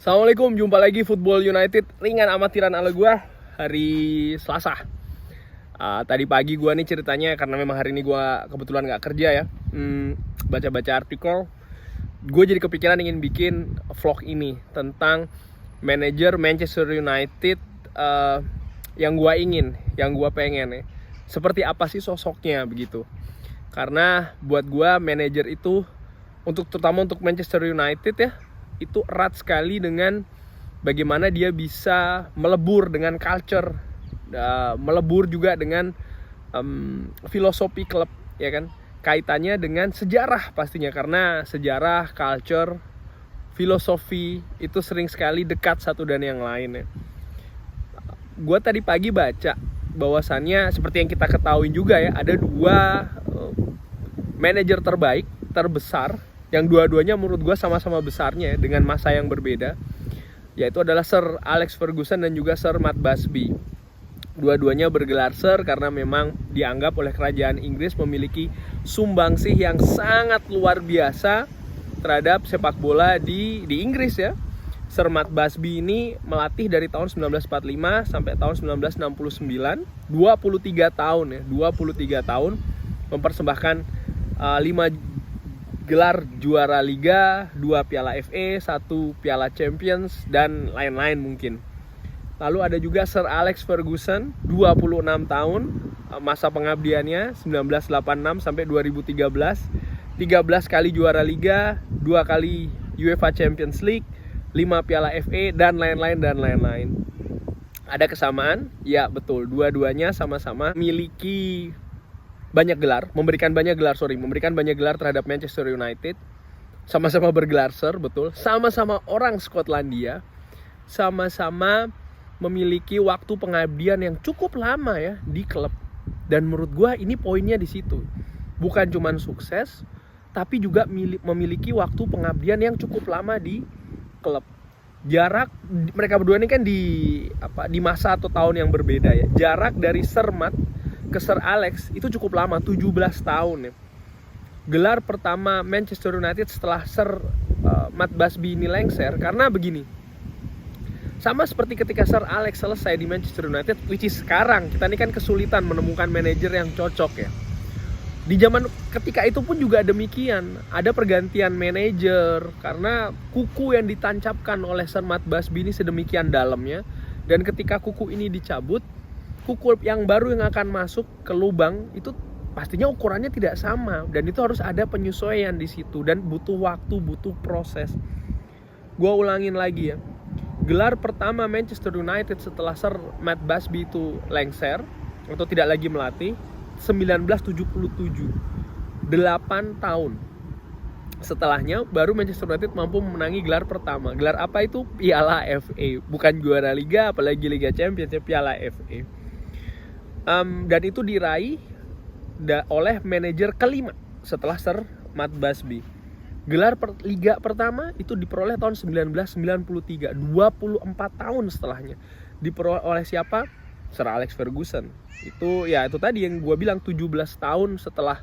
Assalamualaikum, jumpa lagi Football United ringan amatiran ala gua hari Selasa. Tadi pagi gua nih ceritanya karena memang hari ini gua kebetulan nggak kerja ya. Baca-baca artikel, gue jadi kepikiran ingin bikin vlog ini tentang manajer Manchester United yang gua pengen ya. Seperti apa sih sosoknya begitu? Karena buat gua manajer itu terutama untuk Manchester United ya, itu erat sekali dengan bagaimana dia bisa melebur dengan culture, melebur juga dengan filosofi klub, ya kan? Kaitannya dengan sejarah pastinya, karena sejarah, culture, filosofi itu sering sekali dekat satu dan yang lain ya. Gue tadi pagi baca bahwasannya seperti yang kita ketahui juga ya, ada dua manajer terbaik, terbesar, yang dua-duanya menurut gue sama-sama besarnya ya, dengan masa yang berbeda, yaitu adalah Sir Alex Ferguson dan juga Sir Matt Busby. Dua-duanya bergelar Sir karena memang dianggap oleh kerajaan Inggris memiliki sumbangsih yang sangat luar biasa terhadap sepak bola di Inggris ya. Sir Matt Busby ini melatih dari tahun 1945 sampai tahun 1969, 23 tahun ya, 23 tahun mempersembahkan 5 gelar juara Liga, 2 Piala FA, 1 Piala Champions, dan lain-lain mungkin. Lalu ada juga Sir Alex Ferguson, 26 tahun masa pengabdiannya, 1986 sampai 2013. 13 kali juara Liga, 2 kali UEFA Champions League, 5 Piala FA, dan lain-lain. Ada kesamaan? Ya betul, dua-duanya sama-sama memiliki memberikan banyak gelar terhadap Manchester United. Sama-sama bergelar Sir, betul. Sama-sama orang Skotlandia. Sama-sama memiliki waktu pengabdian yang cukup lama ya di klub. Dan menurut gue ini poinnya di situ. Bukan cuma sukses, tapi juga memiliki waktu pengabdian yang cukup lama di klub. Jarak mereka berdua ini kan di masa atau tahun yang berbeda ya. Jarak dari Sir Matt ke Sir Alex itu cukup lama, 17 tahun ya. Gelar pertama Manchester United setelah Sir Matt Busby ini lengser karena begini. Sama seperti ketika Sir Alex selesai di Manchester United, which is sekarang kita ini kan kesulitan menemukan manajer yang cocok ya. Di zaman ketika itu pun juga demikian, ada pergantian manajer karena kuku yang ditancapkan oleh Sir Matt Busby ini sedemikian dalamnya, dan ketika kuku ini dicabut, kuku yang baru yang akan masuk ke lubang itu pastinya ukurannya tidak sama, dan itu harus ada penyesuaian di situ dan butuh waktu, butuh proses. Gua ulangin lagi ya. Gelar pertama Manchester United setelah Sir Matt Busby itu lengser atau tidak lagi melatih 1977. 8 tahun setelahnya baru Manchester United mampu memenangi gelar pertama. Gelar apa itu? Piala FA. Bukan juara Liga, apalagi Liga Champions, Piala FA. Dan itu diraih oleh manajer kelima setelah Sir Matt Busby. Gelar Liga pertama itu diperoleh tahun 1993, 24 tahun setelahnya. Diperoleh oleh siapa? Sir Alex Ferguson. Itu tadi yang gue bilang, 17 tahun setelah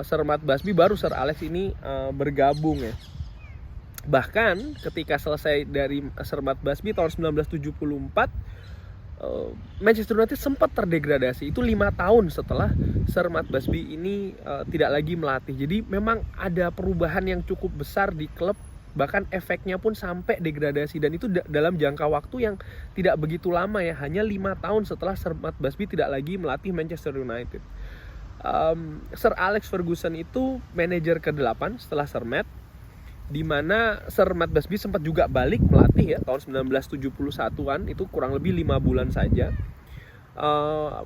Sir Matt Busby baru Sir Alex ini bergabung ya. Bahkan ketika selesai dari Sir Matt Busby tahun 1974, Manchester United sempat terdegradasi. Itu 5 tahun setelah Sir Matt Busby ini tidak lagi melatih. Jadi memang ada perubahan yang cukup besar di klub, bahkan efeknya pun sampai degradasi, dan itu dalam jangka waktu yang tidak begitu lama ya, hanya 5 tahun setelah Sir Matt Busby tidak lagi melatih Manchester United. Sir Alex Ferguson itu manajer ke-8 setelah Sir Matt, di mana Sir Matt Busby sempat juga balik melatih ya tahun 1971-an, itu kurang lebih 5 bulan saja.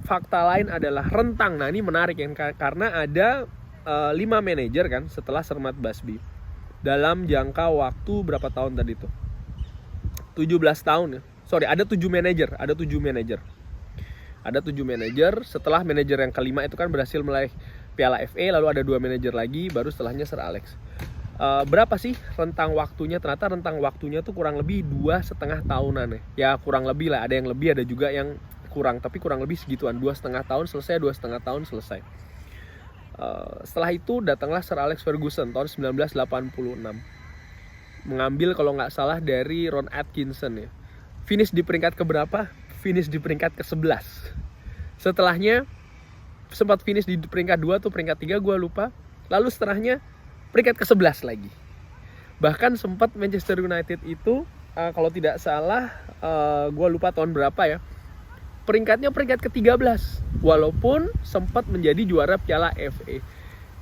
Fakta lain adalah rentang. Nah ini menarik ya, karena ada 5 manajer kan setelah Sir Matt Busby dalam jangka waktu berapa tahun tadi tuh? 17 tahun ya. Ada 7 manajer. Ada 7 manajer. Setelah manajer yang kelima itu kan berhasil meraih Piala FA, lalu ada 2 manajer lagi, baru setelahnya Sir Alex. Berapa sih rentang waktunya? Ternyata rentang waktunya tuh kurang lebih 2,5 tahunan ya. Ya kurang lebih lah, ada yang lebih, ada juga yang kurang, tapi kurang lebih segituan, 2,5 tahun selesai, 2,5 tahun selesai. Setelah itu datanglah Sir Alex Ferguson tahun 1986. mengambil kalau nggak salah dari Ron Atkinson ya. Finish di peringkat keberapa? Finish di peringkat ke-11. Setelahnya sempat finish di peringkat 2 tuh, peringkat 3 gue lupa. Lalu setelahnya peringkat ke-11 lagi. Bahkan sempat Manchester United itu kalau tidak salah gue lupa tahun berapa ya, peringkatnya peringkat ke-13 walaupun sempat menjadi juara Piala FA.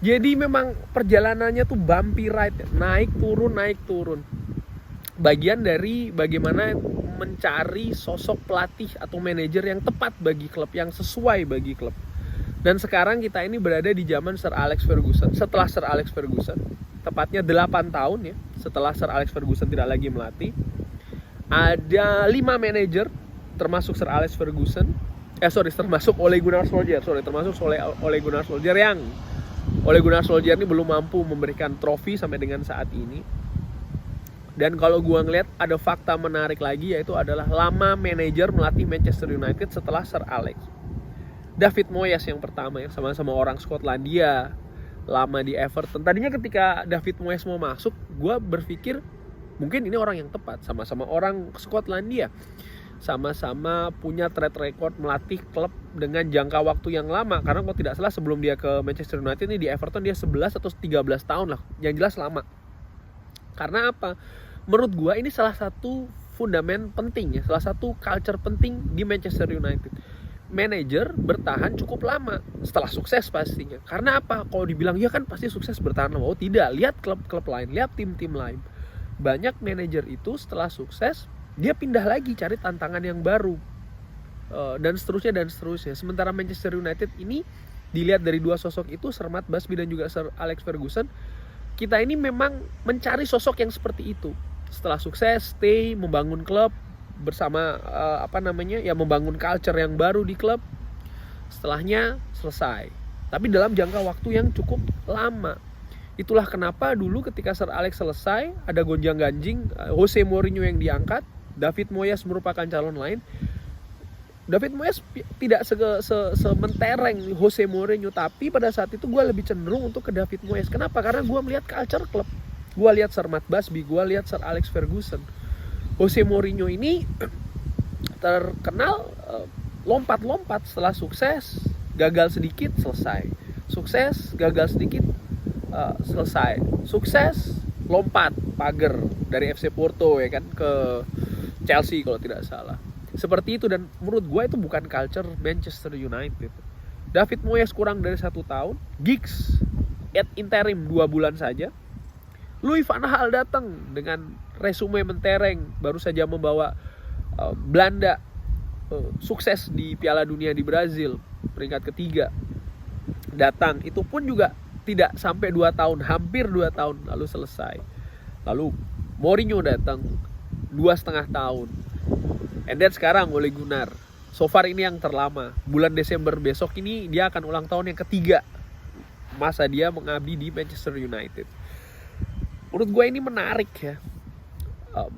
Jadi memang perjalanannya tuh bumpy ride, naik turun. Bagian dari bagaimana mencari sosok pelatih atau manajer yang tepat bagi klub, yang sesuai bagi klub. Dan sekarang kita ini berada di zaman Sir Alex Ferguson. Setelah Sir Alex Ferguson, tepatnya 8 tahun ya, setelah Sir Alex Ferguson tidak lagi melatih, ada 5 manajer termasuk Sir Alex Ferguson, termasuk Ole Gunnar Solskjaer, Ole Gunnar Solskjaer yang Ole Gunnar Solskjaer ini belum mampu memberikan trofi sampai dengan saat ini. Dan kalau gua ngeliat ada fakta menarik lagi, yaitu adalah lama manajer melatih Manchester United setelah Sir Alex. David Moyes yang pertama ya, sama-sama orang Skotlandia, lama di Everton. Tadinya ketika David Moyes mau masuk, gua berpikir mungkin ini orang yang tepat, sama-sama orang Skotlandia, sama-sama punya track record melatih klub dengan jangka waktu yang lama. Karena kalau tidak salah sebelum dia ke Manchester United ini di Everton dia 11 atau 13 tahun lah, yang jelas lama. Karena apa? Menurut gua ini salah satu fundament penting ya, salah satu culture penting di Manchester United. Manajer bertahan cukup lama setelah sukses pastinya. Karena apa? Kalau dibilang ya kan pasti sukses bertahan lama. Oh tidak, lihat klub-klub lain, lihat tim-tim lain. Banyak manajer itu setelah sukses dia pindah lagi cari tantangan yang baru, dan seterusnya. Sementara Manchester United ini dilihat dari dua sosok itu, Sir Matt Busby dan juga Sir Alex Ferguson, kita ini memang mencari sosok yang seperti itu. Setelah sukses, stay, membangun klub bersama membangun culture yang baru di klub. Setelahnya selesai, tapi dalam jangka waktu yang cukup lama. Itulah kenapa dulu ketika Sir Alex selesai, ada gonjang-ganjing, Jose Mourinho yang diangkat, David Moyes merupakan calon lain. David Moyes tidak sementereng Jose Mourinho, tapi pada saat itu gue lebih cenderung untuk ke David Moyes. Kenapa? Karena gue melihat culture klub. Gue lihat Sir Matt Busby, gue lihat Sir Alex Ferguson. Jose Mourinho ini terkenal lompat-lompat, setelah sukses, gagal sedikit, selesai. Sukses, gagal sedikit, selesai. Sukses, lompat pagar dari FC Porto ya kan ke Chelsea kalau tidak salah. Seperti itu, dan menurut gue itu bukan culture Manchester United. David Moyes kurang dari 1 tahun, Giggs at interim 2 bulan saja. Louis van Gaal datang dengan resume mentereng, baru saja membawa Belanda sukses di Piala Dunia di Brazil, peringkat ketiga. Datang, itu pun juga tidak sampai 2 tahun, hampir 2 tahun lalu selesai. Lalu Mourinho datang 2,5 tahun. And then sekarang Ole Gunnar. So far ini yang terlama. Bulan Desember besok ini dia akan ulang tahun yang ketiga masa dia mengabdi di Manchester United. Menurut gue ini menarik ya.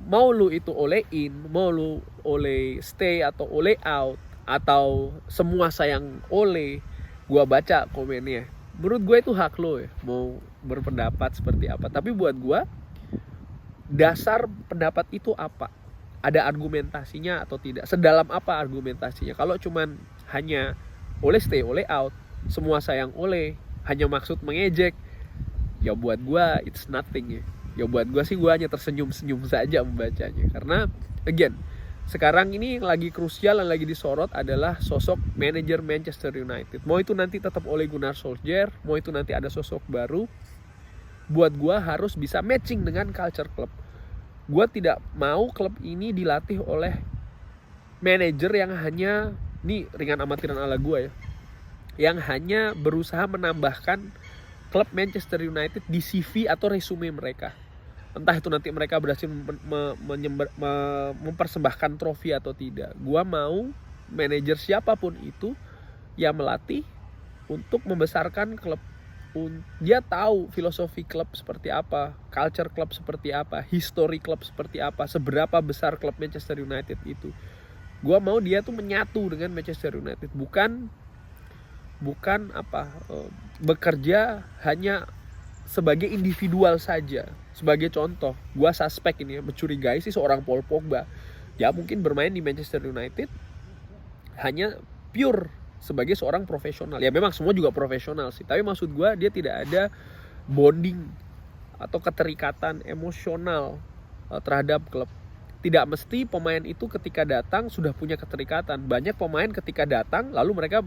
Mau lu itu Ole in, mau lu Ole stay atau Ole out, atau semua sayang Ole. Gue baca komennya. Menurut gue itu hak lo ya, mau berpendapat seperti apa. Tapi buat gue, dasar pendapat itu apa? Ada argumentasinya atau tidak? Sedalam apa argumentasinya? Kalau cuman hanya Ole stay, Ole out, semua sayang Ole, hanya maksud mengejek, ya buat gue it's nothing ya. Ya buat gue sih, gue hanya tersenyum-senyum saja membacanya. Karena again, sekarang ini yang lagi krusial, yang lagi disorot adalah sosok manajer Manchester United. Mau itu nanti tetap Ole Gunnar Solskjaer, mau itu nanti ada sosok baru, buat gue harus bisa matching dengan culture klub. Gue tidak mau klub ini dilatih oleh manajer yang hanya, ini ringan amatiran ala gue ya, yang hanya berusaha menambahkan klub Manchester United di CV atau resume mereka. Entah itu nanti mereka berhasil mempersembahkan trofi atau tidak. Gua mau manajer siapapun itu yang melatih untuk membesarkan klub. Dia tahu filosofi klub seperti apa, culture klub seperti apa, history klub seperti apa, seberapa besar klub Manchester United itu. Gua mau dia tuh menyatu dengan Manchester United, bukan bekerja hanya sebagai individual saja. Sebagai contoh, gue suspek ini ya, mencurigai sih seorang Paul Pogba. Dia mungkin bermain di Manchester United hanya pure sebagai seorang profesional. Ya memang semua juga profesional sih, tapi maksud gue dia tidak ada bonding atau keterikatan emosional terhadap klub. Tidak mesti pemain itu ketika datang sudah punya keterikatan. Banyak pemain ketika datang lalu mereka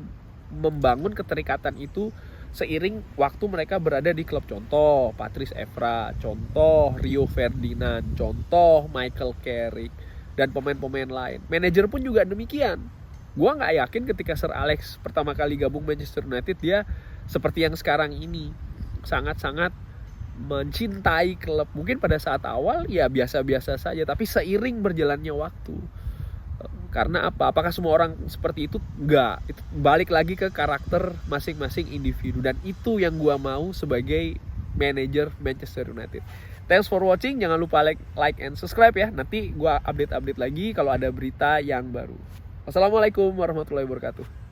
membangun keterikatan itu seiring waktu mereka berada di klub. Contoh Patrice Evra, contoh Rio Ferdinand, contoh Michael Carrick, dan pemain-pemain lain. Manajer pun juga demikian. Gua nggak yakin ketika Sir Alex pertama kali gabung Manchester United dia seperti yang sekarang ini, sangat-sangat mencintai klub. Mungkin pada saat awal ya biasa-biasa saja, tapi seiring berjalannya waktu. Karena apa? Apakah semua orang seperti itu? Enggak. Itu balik lagi ke karakter masing-masing individu, dan itu yang gua mau sebagai manajer Manchester United. Thanks for watching. Jangan lupa like and subscribe ya. Nanti gua update lagi kalau ada berita yang baru. Wassalamualaikum warahmatullahi wabarakatuh.